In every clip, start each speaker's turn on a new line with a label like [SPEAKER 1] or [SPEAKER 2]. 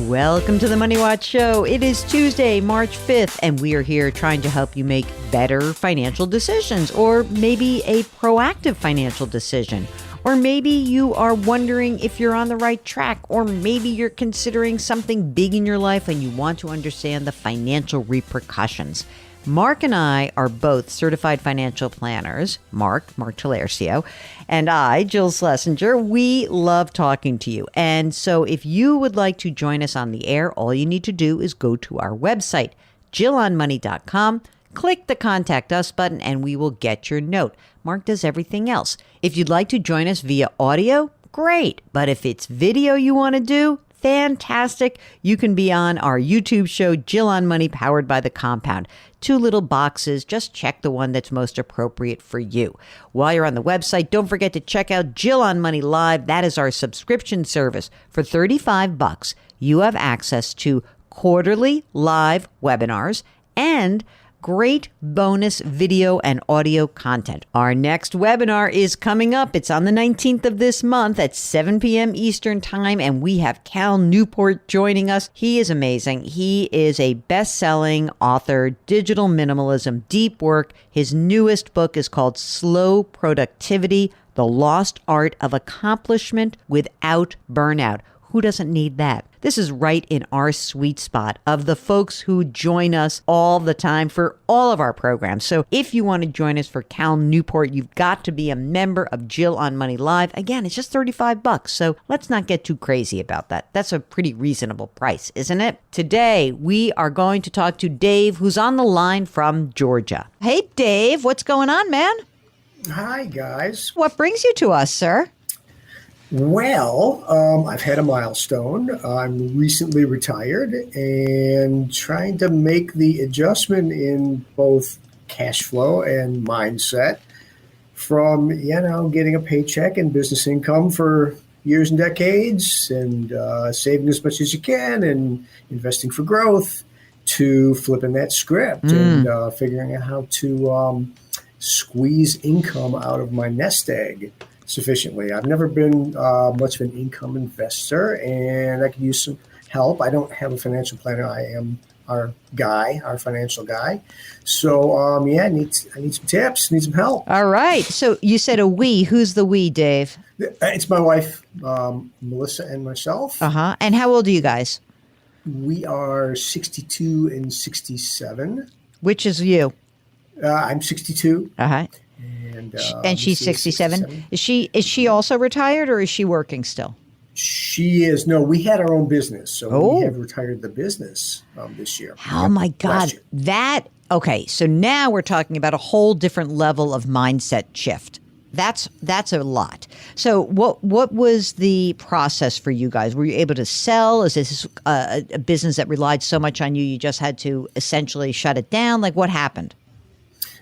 [SPEAKER 1] Welcome to the Money Watch Show. It is Tuesday, March 5th, and we are here trying to help you make better financial decisions, or maybe a proactive financial decision. Or maybe you are wondering if you're on the right track, or maybe you're considering something big in your life and you want to understand the financial repercussions. Mark and I are both certified financial planners, Mark Talercio, and I, Jill Schlesinger. We love talking to you. And so if you would like to join us on the air, all you need to do is go to our website, JillOnMoney.com, click the Contact Us button, and we will get your note. Mark does everything else. If you'd like to join us via audio, great. But if it's video you want to do, fantastic. You can be on our YouTube show, Jill on Money, powered by The Compound. 2 little boxes. Just check the one that's most appropriate for you. While you're on the website, don't forget to check out Jill on Money Live. That is our subscription service. For $35, you have access to quarterly live webinars and great bonus video and audio content. Our next webinar is coming up. It's on the 19th of this month at 7 p.m. Eastern Time, and we have Cal Newport joining us. He is amazing. He is a best-selling author, digital minimalism, deep work. His newest book is called Slow Productivity: The Lost Art of Accomplishment Without Burnout. Who doesn't need that? This is right in our sweet spot of the folks who join us all the time for all of our programs. So if you want to join us for Cal Newport, you've got to be a member of Jill on Money Live. Again, it's just $35. So let's not get too crazy about that. That's a pretty reasonable price, isn't it? Today, we are going to talk to Dave, who's on the line from Georgia. Hey, Dave, what's going on, man?
[SPEAKER 2] Hi, guys.
[SPEAKER 1] What brings you to us, sir?
[SPEAKER 2] Well, I've had a milestone. I'm recently retired and trying to make the adjustment in both cash flow and mindset from, getting a paycheck and business income for years and decades and saving as much as you can and investing for growth to flipping that script and figuring out how to squeeze income out of my nest egg sufficiently. I've never been much of an income investor, and I could use some help. I don't have a financial planner. I am our financial guy. So, I need some tips, need some help.
[SPEAKER 1] All right. So you said a we. Who's the we, Dave?
[SPEAKER 2] It's my wife, Melissa, and myself.
[SPEAKER 1] Uh-huh. And how old are you guys?
[SPEAKER 2] We are 62 and 67.
[SPEAKER 1] Which is you?
[SPEAKER 2] I'm 62.
[SPEAKER 1] Uh-huh. And she's 67. Is she also retired, or is she working still?
[SPEAKER 2] She is. No, we had our own business, so we have retired the business this year.
[SPEAKER 1] Oh my God, okay. So now we're talking about a whole different level of mindset shift. That's a lot. So what was the process for you guys? Were you able to sell? Is this a business that relied so much on you, you just had to essentially shut it down? Like, what happened?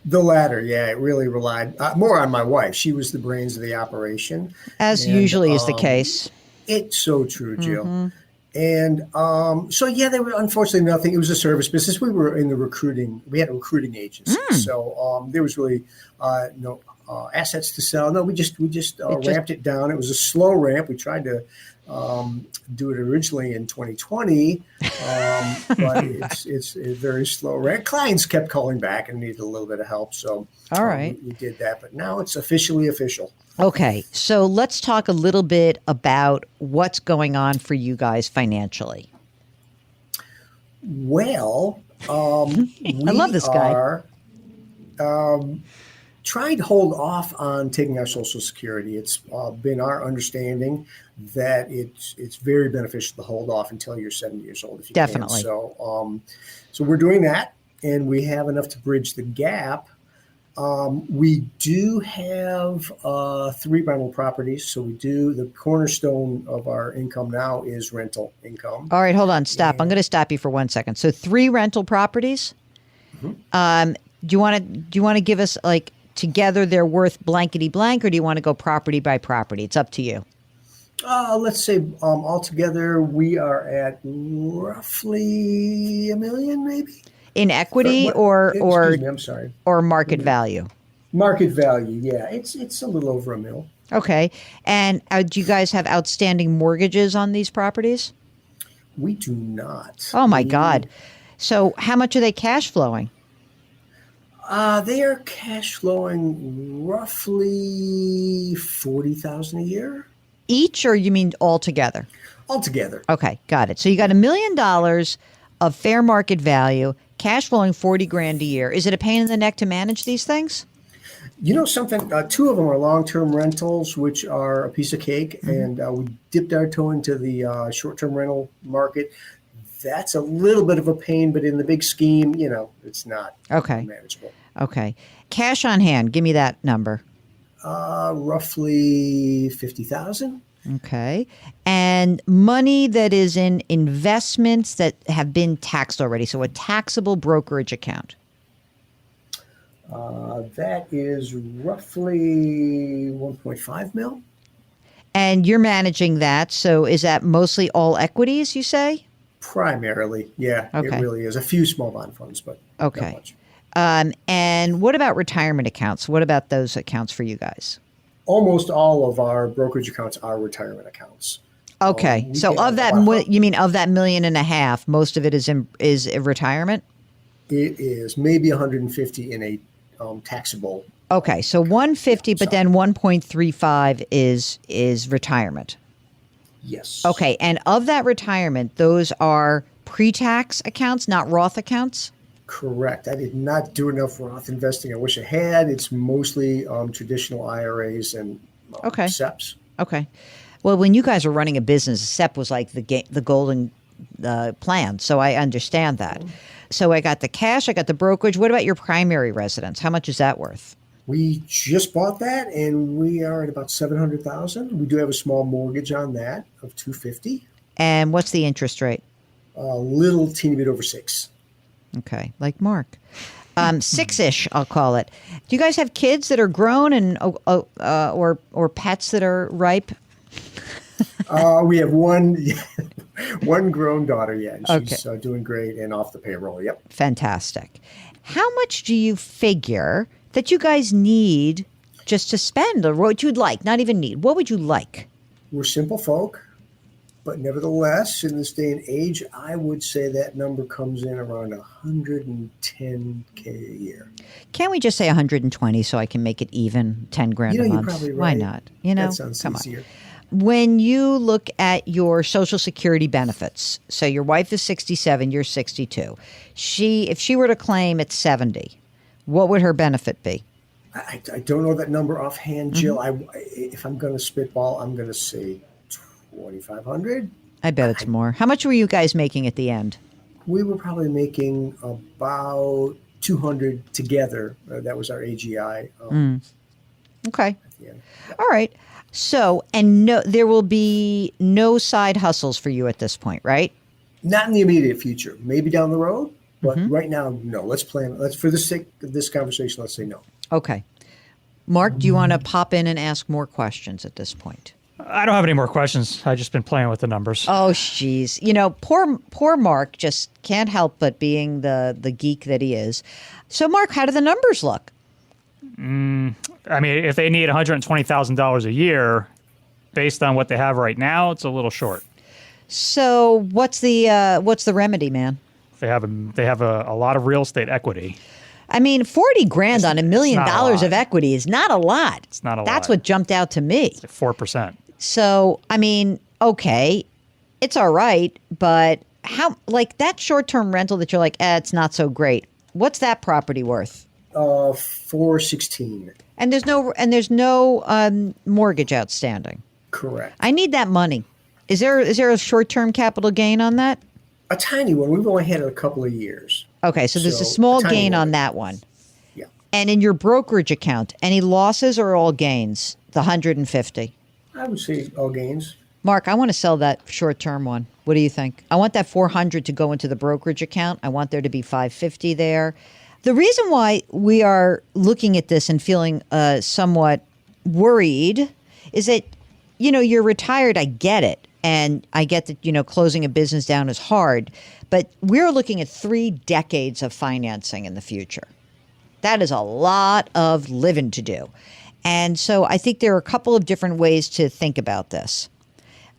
[SPEAKER 2] The latter, yeah. It really relied more on my wife. She was the brains of the operation.
[SPEAKER 1] As usually is the case.
[SPEAKER 2] It's so true, Jill. Mm-hmm. And there were unfortunately nothing. It was a service business. We were in the recruiting. We had a recruiting agency. So there was really no assets to sell. No, we just ramped it down. It was a slow ramp. We tried to do it originally in 2020, but it's a very slow ramp. Clients kept calling back and needed a little bit of help. So
[SPEAKER 1] all right,
[SPEAKER 2] we did that. But now it's officially official.
[SPEAKER 1] Okay, so let's talk a little bit about what's going on for you guys financially.
[SPEAKER 2] Well,
[SPEAKER 1] I love this guy.
[SPEAKER 2] Trying to hold off on taking our Social Security. It's been our understanding that it's very beneficial to hold off until you're 70 years old if you
[SPEAKER 1] Definitely.
[SPEAKER 2] can. So we're doing that, and we have enough to bridge the gap. We do have 3 rental properties. So we do, the cornerstone of our income now is rental income.
[SPEAKER 1] All right, hold on, stop. I'm going to stop you for 1 second. So 3 rental properties. Mm-hmm. Do you want to give us, like, together they're worth blankety blank, or do you want to go property by property? It's up to you.
[SPEAKER 2] Let's say altogether we are at roughly $1 million, maybe.
[SPEAKER 1] In equity or
[SPEAKER 2] I'm sorry.
[SPEAKER 1] Or market value?
[SPEAKER 2] Market value, yeah. It's a little over $1 million.
[SPEAKER 1] Okay. And do you guys have outstanding mortgages on these properties?
[SPEAKER 2] We do not.
[SPEAKER 1] Oh my God. So how much are they cash flowing?
[SPEAKER 2] They are cash flowing roughly 40,000 a year
[SPEAKER 1] Each, or you mean all together?
[SPEAKER 2] altogether.
[SPEAKER 1] Okay, got it. So you got $1 million of fair market value, cash flowing 40 grand a year. Is it a pain in the neck to manage these things?
[SPEAKER 2] You know something? Two of them are long-term rentals, which are a piece of cake, and we dipped our toe into the short-term rental market. That's a little bit of a pain, but in the big scheme, it's not
[SPEAKER 1] Okay.
[SPEAKER 2] manageable.
[SPEAKER 1] Okay. Cash on hand, give me that number.
[SPEAKER 2] Roughly 50,000.
[SPEAKER 1] Okay. And money that is in investments that have been taxed already. So a taxable brokerage account.
[SPEAKER 2] That is roughly 1.5 mil.
[SPEAKER 1] And you're managing that. So is that mostly all equities, you say?
[SPEAKER 2] Primarily, yeah,
[SPEAKER 1] Okay.
[SPEAKER 2] it really is. A few small bond funds, but
[SPEAKER 1] Okay.
[SPEAKER 2] not much.
[SPEAKER 1] And what about retirement accounts? What about those accounts for you guys?
[SPEAKER 2] Almost all of our brokerage accounts are retirement accounts.
[SPEAKER 1] Okay.
[SPEAKER 2] We
[SPEAKER 1] So
[SPEAKER 2] have
[SPEAKER 1] of that,
[SPEAKER 2] about-
[SPEAKER 1] you mean of that 1.5 million, most of it is retirement?
[SPEAKER 2] It is maybe 150 in a taxable.
[SPEAKER 1] Okay. So 150, but then 1.35 is retirement.
[SPEAKER 2] Yes.
[SPEAKER 1] Okay. And of that retirement, those are pre-tax accounts, not Roth accounts?
[SPEAKER 2] Correct. I did not do enough Roth investing. I wish I had. It's mostly traditional IRAs and
[SPEAKER 1] Okay.
[SPEAKER 2] SEPs.
[SPEAKER 1] Okay. Well, when you guys were running a business, SEP was like the golden plan. So I understand that. So I got the cash, I got the brokerage. What about your primary residence? How much is that worth?
[SPEAKER 2] We just bought that, and we are at about 700,000. We do have a small mortgage on that of 250.
[SPEAKER 1] And what's the interest rate?
[SPEAKER 2] A little teeny bit over 6.
[SPEAKER 1] Okay, like Mark. 6-ish, I'll call it. Do you guys have kids that are grown and or pets that are ripe?
[SPEAKER 2] We have one one grown daughter, yeah, and she's
[SPEAKER 1] Okay.
[SPEAKER 2] doing great and off the payroll. Yep.
[SPEAKER 1] Fantastic. How much do you figure that you guys need just to spend, or what you'd like? Not even need. What would you like?
[SPEAKER 2] We're simple folk, but nevertheless, in this day and age, I would say that number comes in around 110K a year.
[SPEAKER 1] Can't we just say 120 so I can make it even? 10 grand a
[SPEAKER 2] You're
[SPEAKER 1] month.
[SPEAKER 2] probably
[SPEAKER 1] Why
[SPEAKER 2] right.
[SPEAKER 1] not?
[SPEAKER 2] That sounds
[SPEAKER 1] come
[SPEAKER 2] easier.
[SPEAKER 1] on. When you look at your Social Security benefits, so your wife is 67, you're 62. If she were to claim at 70, what would her benefit be?
[SPEAKER 2] I don't know that number offhand, Jill.
[SPEAKER 1] Mm-hmm.
[SPEAKER 2] If I'm going to spitball, I'm going to say 2,500.
[SPEAKER 1] I bet it's more. How much were you guys making at the end?
[SPEAKER 2] We were probably making about 200 together. That was our AGI.
[SPEAKER 1] Okay.
[SPEAKER 2] At the end.
[SPEAKER 1] All right. So, and no, there will be no side hustles for you at this point, right?
[SPEAKER 2] Not in the immediate future. Maybe down the road, but
[SPEAKER 1] Mm-hmm.
[SPEAKER 2] right now, no. Let's plan. For the sake of this conversation, let's say no.
[SPEAKER 1] Okay. Mark, do you want to pop in and ask more questions at this point?
[SPEAKER 3] I don't have any more questions. I've just been playing with the numbers.
[SPEAKER 1] Oh, jeez. Poor Mark just can't help but being the geek that he is. So, Mark, how do the numbers look?
[SPEAKER 3] I mean, if they need $120,000 a year, based on what they have right now, it's a little short.
[SPEAKER 1] So, what's the remedy, man?
[SPEAKER 3] They have a lot of real estate equity.
[SPEAKER 1] I mean, 40 grand on $1 million
[SPEAKER 3] not a lot.
[SPEAKER 1] of equity is not a lot.
[SPEAKER 3] It's not a
[SPEAKER 1] That's
[SPEAKER 3] lot.
[SPEAKER 1] what jumped out to me.
[SPEAKER 3] It's like 4%.
[SPEAKER 1] So, I mean, okay, it's all right, but how, like that short-term rental that you're like, it's not so great. What's that property worth?
[SPEAKER 2] 416.
[SPEAKER 1] And there's no mortgage outstanding.
[SPEAKER 2] Correct.
[SPEAKER 1] I need that money. Is there a short-term capital gain on that?
[SPEAKER 2] A tiny one. We've only had it a couple of years.
[SPEAKER 1] Okay, so there's a
[SPEAKER 2] So,
[SPEAKER 1] small
[SPEAKER 2] a tiny
[SPEAKER 1] gain
[SPEAKER 2] one.
[SPEAKER 1] on that one.
[SPEAKER 2] Yeah.
[SPEAKER 1] And in your brokerage account, any losses or all gains? The 150.
[SPEAKER 2] I would say all gains.
[SPEAKER 1] Mark, I want to sell that short-term one. What do you think? I want that 400 to go into the brokerage account. I want there to be 550 there. The reason why we are looking at this and feeling somewhat worried is that, you're retired. I get it. And I get that, closing a business down is hard. But we're looking at 3 decades of financing in the future. That is a lot of living to do. And so I think there are a couple of different ways to think about this.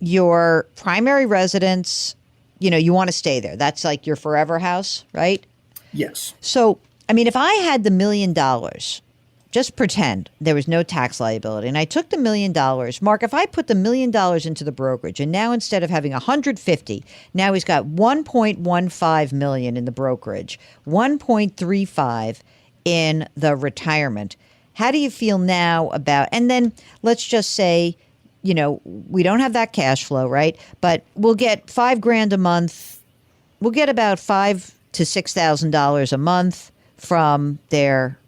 [SPEAKER 1] Your primary residence you want to stay there. That's like your forever house, right?
[SPEAKER 2] Yes.
[SPEAKER 1] So, I mean, if I had the $1 million, just pretend there was no tax liability, and I took the $1 million, Mark, if I put the $1 million into the brokerage, and now instead of having 150, now he's got 1.15 million in the brokerage, 1.35 in the retirement. How do you feel now about, and then let's just say, we don't have that cash flow, right? But we'll get $5,000 a month. We'll get about $5,000 to $6,000 a month from their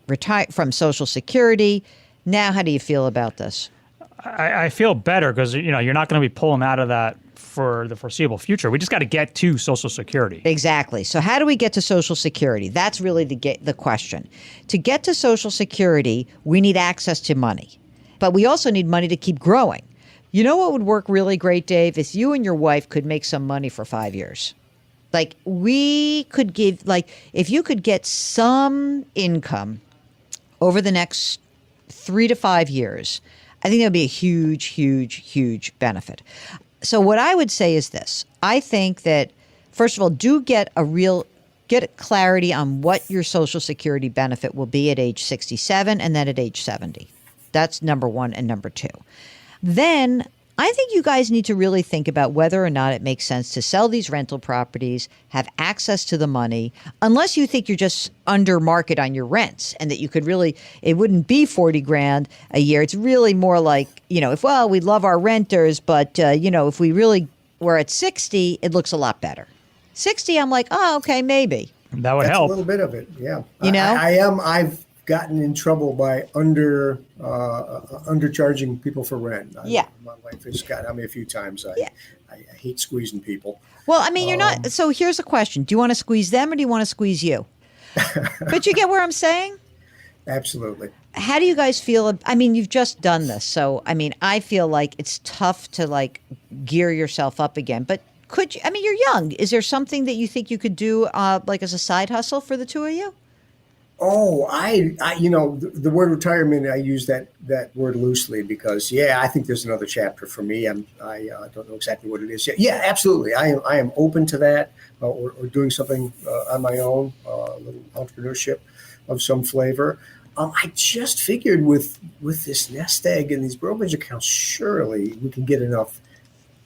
[SPEAKER 1] from Social Security. Now, how do you feel about this?
[SPEAKER 3] I feel better because, you're not going to be pulling out of that for the foreseeable future. We just got to get to Social Security.
[SPEAKER 1] Exactly. So how do we get to Social Security? That's really the question. To get to Social Security, we need access to money, but we also need money to keep growing. You know what would work really great, Dave? If you and your wife could make some money for 5 years. Like we could give, if you could get some income over the next 3 to 5 years, I think that would be a huge, huge, huge benefit. So what I would say is this. I think that, first of all, do get clarity on what your Social Security benefit will be at age 67 and then at age 70. That's number one. And number two. Then I think you guys need to really think about whether or not it makes sense to sell these rental properties, have access to the money, unless you think you're just under market on your rents and that you could really, it wouldn't be 40 grand a year. It's really more like, we love our renters, but, if we really were at 60, it looks a lot better. 60, I'm like, oh, okay, maybe.
[SPEAKER 3] That would
[SPEAKER 2] That's
[SPEAKER 3] help.
[SPEAKER 2] a little bit of it, yeah.
[SPEAKER 1] I've
[SPEAKER 2] gotten in trouble by undercharging people for rent.
[SPEAKER 1] Yeah.
[SPEAKER 2] My wife has gotten me a few times. I hate squeezing people.
[SPEAKER 1] Well, I mean, you're not. So here's a question. Do you want to squeeze them or do you want to squeeze you? But you get where I'm saying?
[SPEAKER 2] Absolutely.
[SPEAKER 1] How do you guys feel? I mean, you've just done this. So, I mean, I feel like it's tough to gear yourself up again. But could you, you're young. Is there something that you think you could do as a side hustle for the two of you?
[SPEAKER 2] Oh, I the word retirement, I use that word loosely because, I think there's another chapter for me. I don't know exactly what it is yet. Yeah, absolutely. I am open to that or doing something on my own, a little entrepreneurship of some flavor. I just figured with this nest egg and these brokerage accounts, surely we can get enough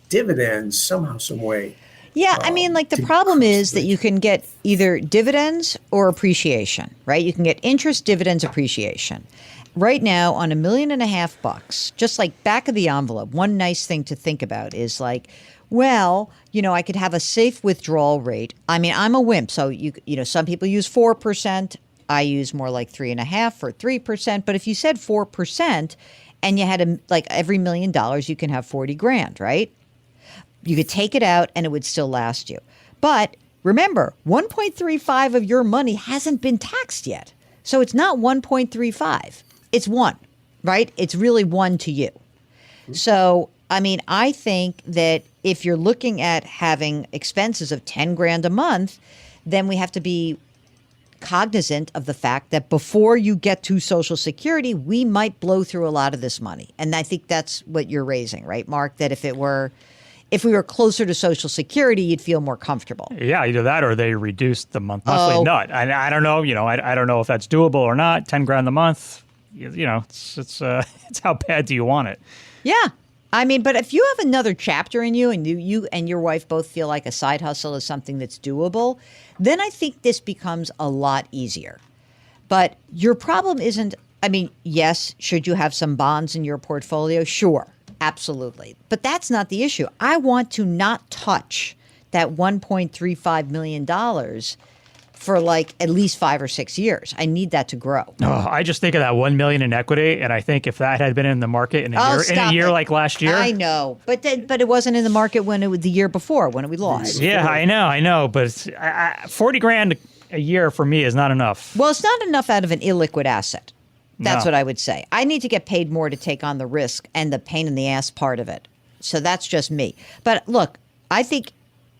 [SPEAKER 2] dividends somehow, some way.
[SPEAKER 1] Yeah, the problem is that you can get either dividends or appreciation, right? You can get interest, dividends, appreciation. Right now, on $1.5 million, just back of the envelope, one nice thing to think about is I could have a safe withdrawal rate. I'm a wimp, so some people use 4%. I use more like 3.5% or 3%. But if you said 4% and you had every $1 million, you can have 40 grand, right? You could take it out and it would still last you. But remember, 1.35 of your money hasn't been taxed yet. So it's not 1.35. It's 1, right? It's really 1 to you. So, I think that if you're looking at having expenses of 10 grand a month, then we have to be cognizant of the fact that before you get to Social Security, we might blow through a lot of this money. And I think that's what you're raising, right, Mark? That if we were closer to Social Security, you'd feel more comfortable.
[SPEAKER 3] Yeah, either that or they reduced the monthly nut. I don't know. I don't know if that's doable or not. 10 grand a month. It's how bad do you want it?
[SPEAKER 1] Yeah, but if you have another chapter in you, and you and your wife both feel like a side hustle is something that's doable, then I think this becomes a lot easier. But your problem isn't. Yes, should you have some bonds in your portfolio? Sure. Absolutely. But that's not the issue. I want to not touch that $1.35 million for at least 5 or 6 years. I need that to grow.
[SPEAKER 3] Oh, I just think of that 1 million in equity, and I think if that had been in the market in a year like last year.
[SPEAKER 1] I know, but it wasn't in the market when it was the year before when we lost.
[SPEAKER 3] Yeah, I know, but 40 grand a year for me is not enough.
[SPEAKER 1] Well, it's not enough out of an illiquid asset. That's
[SPEAKER 3] No.
[SPEAKER 1] what I would say. I need to get paid more to take on the risk and the pain in the ass part of it. So that's just me. But look, I think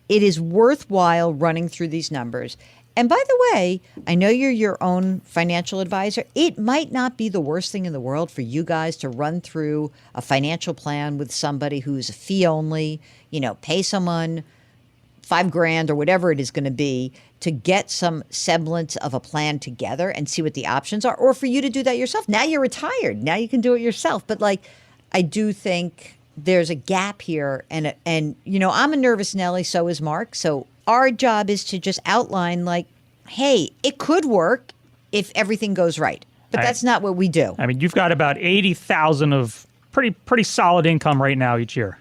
[SPEAKER 1] it is worthwhile running through these numbers. And by the way, I know you're your own financial advisor. It might not be the worst thing in the world for you guys to run through a financial plan with somebody who's fee only, pay someone $5,000 or whatever it is going to be to get some semblance of a plan together and see what the options are, or for you to do that yourself. Now you're retired. Now you can do it yourself. But like, I do think there's a gap here. And I'm a nervous Nelly. So is Mark. So our job is to just outline like, hey, it could work if everything goes right. But that's not what we do.
[SPEAKER 3] I mean, you've got about 80,000 of pretty solid income right now each year,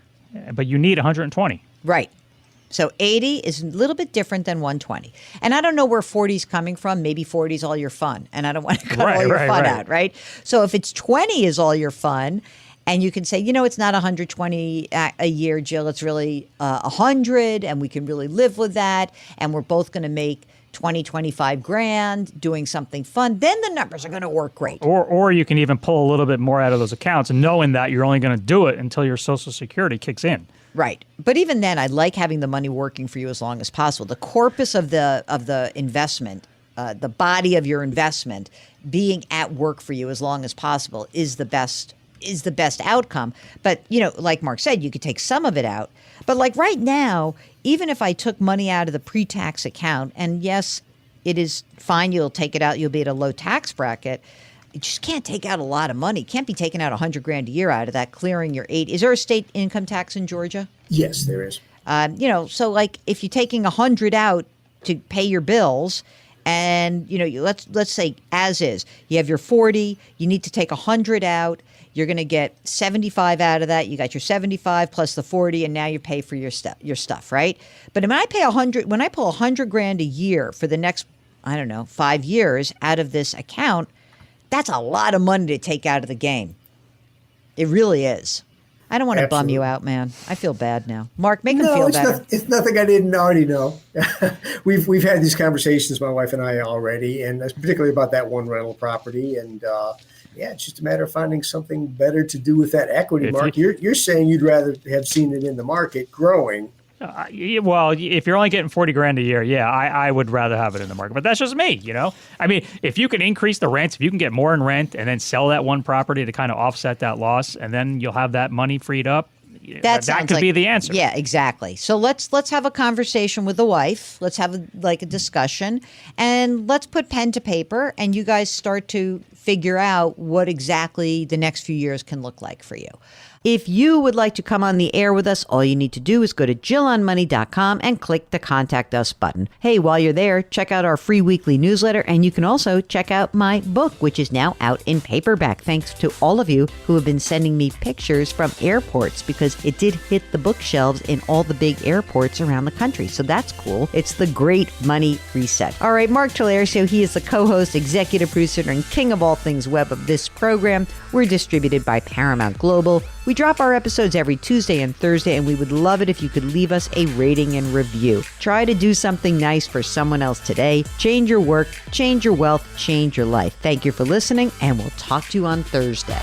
[SPEAKER 3] but you need 120.
[SPEAKER 1] Right. So 80 is a little bit different than 120. And I don't know where 40 is coming from. Maybe 40 is all your fun. And I don't want to cut all your fun out, right? So if it's 20 is all your fun, and you can say, it's not 120 a year, Jill. It's really 100, and we can really live with that. And we're both going to make 25 grand doing something fun, then the numbers are going to work great.
[SPEAKER 3] Or you can even pull a little bit more out of those accounts, and knowing that you're only going to do it until your Social Security kicks in.
[SPEAKER 1] Right. But even then, I like having the money working for you as long as possible. The corpus of the investment, the body of your investment being at work for you as long as possible is the best outcome. But, like Mark said, you could take some of it out. But like right now, even if I took money out of the pre-tax account, and yes, it is fine, you'll take it out, you'll be at a low tax bracket. You just can't take out a lot of money. Can't be taking out $100,000 a year out of that, clearing your 80. Is there a state income tax in Georgia?
[SPEAKER 2] Yes, there is.
[SPEAKER 1] So like if you're taking 100 out to pay your bills, and let's say as is, you have your 40, you need to take 100 out. You're going to get 75 out of that. You got your 75 plus the 40, and now you pay for your stuff, right? But when I pull $100,000 a year for the next, 5 years out of this account, that's a lot of money to take out of the game. It really is. I don't want to bum you out, man. I feel bad now. Mark, make him feel better.
[SPEAKER 2] It's nothing I didn't already know. We've had these conversations, my wife and I, already, and particularly about that one rental property. And it's just a matter of finding something better to do with that equity. Mark, you're saying you'd rather have seen it in the market growing.
[SPEAKER 3] Well, if you're only getting $40,000 a year, I would rather have it in the market. But that's just me, I mean, if you can increase the rents, if you can get more in rent and then sell that one property to kind of offset that loss, and then you'll have that money freed up, that could be the answer.
[SPEAKER 1] Yeah, exactly. So let's have a conversation with the wife. Let's have a discussion, and let's put pen to paper, and you guys start to figure out what exactly the next few years can look like for you. If you would like to come on the air with us, all you need to do is go to JillOnMoney.com and click the Contact Us button. Hey, while you're there, check out our free weekly newsletter, and you can also check out my book, which is now out in paperback, thanks to all of you who have been sending me pictures from airports, because it did hit the bookshelves in all the big airports around the country. So that's cool. It's the Great Money Reset. All right, Mark Tallarico, he is the co-host, executive producer, and king of all things web of this program. We're distributed by Paramount Global. We drop our episodes every Tuesday and Thursday, and we would love it if you could leave us a rating and review. Try to do something nice for someone else today. Change your work, change your wealth, change your life. Thank you for listening, and we'll talk to you on Thursday.